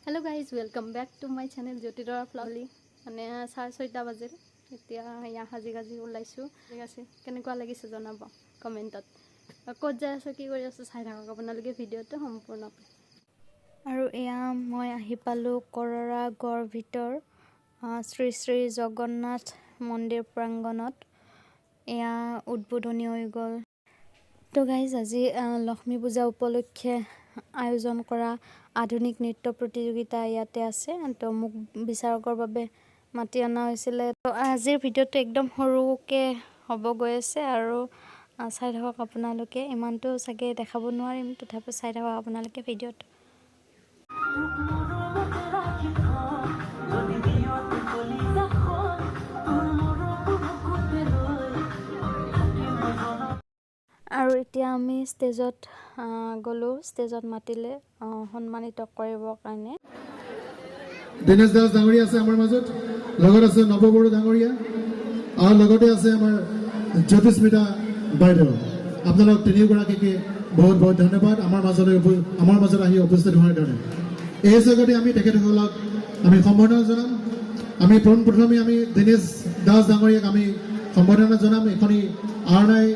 Hello guys, welcome back to my channel Jyotidara Flawly. মানে 6:30 বাজিল এতিয়া ইয়া হাজি ওলাইছো ঠিক আছে কেনেকুৱা লাগিছে জনাব কমেন্টত ক'ত যাই আছো কি কৰি আছো চাই থাকক আপোনালোকে ভিডিওটো সম্পূৰ্ণ আৰু এয়া মই আহি পালো কৰৰা গড় ভিতৰ শ্ৰী শ্ৰী জগন্নাথ মন্দিৰ প্ৰাংগণত এয়া উদ্বোধনী হৈ গ'ল তো গাইজ আজি লক্ষ্মী পূজা উপলক্ষে আয়োজন কৰা আধুনিক নৃত্য প্ৰতিযোগিতা ইয়াতে আছে তো মোক বিচাৰকৰ বাবে মাতি অনা হৈছিল তো আজিৰ ভিডিওটো একদম সৰুকে হ'ব গৈ আছে আৰু চাই থাকক আপোনালোকে ইমানটো চাগে দেখাব নোৱাৰিম তথাপি চাই থাকক আপোনালোকে ভিডিওটো আৰু এতিয়া আমি ষ্টেজত গলো ষ্টেজত মাতিলে সন্মানিত কৰিবৰ কাৰণে দিনেশ দাস ডাঙৰীয়া আছে আমাৰ মাজত লগত আছে নৱ বড়ো ডাঙৰীয়া আৰু লগতে আছে আমাৰ জ্যোতিস্মিতা বাইদেউ আপোনালোক তিনিগৰাকীকে বহুত বহুত ধন্যবাদ আমাৰ মাজত আহি উপস্থিত হোৱাৰ কাৰণে এই জগতে আমি তেখেতসকলক আমি সম্বৰ্ধনা জনাম আমি প্ৰথমে আমি দিনেশ দাস ডাঙৰীয়াক আমি সম্বৰ্ধনা জনাম এখনি আৰণাই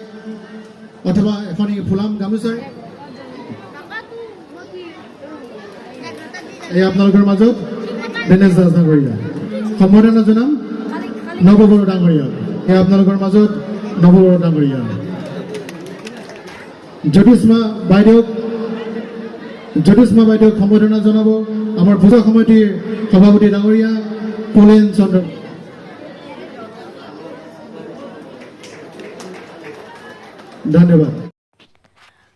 অথবা এখনি ফুলাম গামোচাৰে এই আপোনালোকৰ মাজত দিনেশ দাস ডাঙৰীয়া সম্বৰ্ধনা জনাম নৱ বড়ো ডাঙৰীয়া এই আপোনালোকৰ মাজত নৱ বড়ো ডাঙৰীয়া জ্যোতিস্মা বাইদেউক সম্বৰ্ধনা জনাব আমাৰ পূজা সমিতিৰ সভাপতি ডাঙৰীয়া কলেন চন্দ্ৰ ধন্যবাদ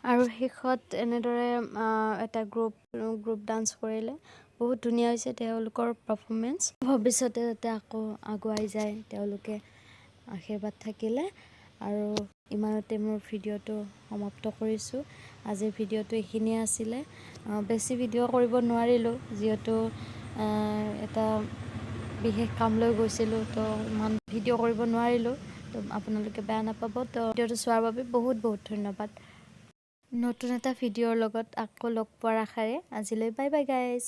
আৰু শেষত এনেদৰে এটা গ্ৰুপ ডান্স কৰিলে বহুত ধুনীয়া হৈছে তেওঁলোকৰ পাৰফৰ্মেন্স ভৱিষ্যতে যাতে আকৌ আগুৱাই যায় তেওঁলোকে আশীৰ্বাদ থাকিলে আৰু ইমানতে মোৰ ভিডিওটো সমাপ্ত কৰিছোঁ আজিৰ ভিডিওটো এইখিনিয়ে আছিলে বেছি ভিডিঅ' কৰিব নোৱাৰিলোঁ যিহেতু এটা বিশেষ কাম লৈ গৈছিলোঁ তো ইমান ভিডিঅ' কৰিব নোৱাৰিলোঁ তো আপোনালোকে বেয়া নাপাব তো ভিডিওটো চোৱাৰ বাবে বহুত বহুত ধন্যবাদ নতুন এটা ভিডিঅ'ৰ লগত আকৌ লগ পোৱাৰ আশাৰে আজিলৈ বাই বাই গাইজ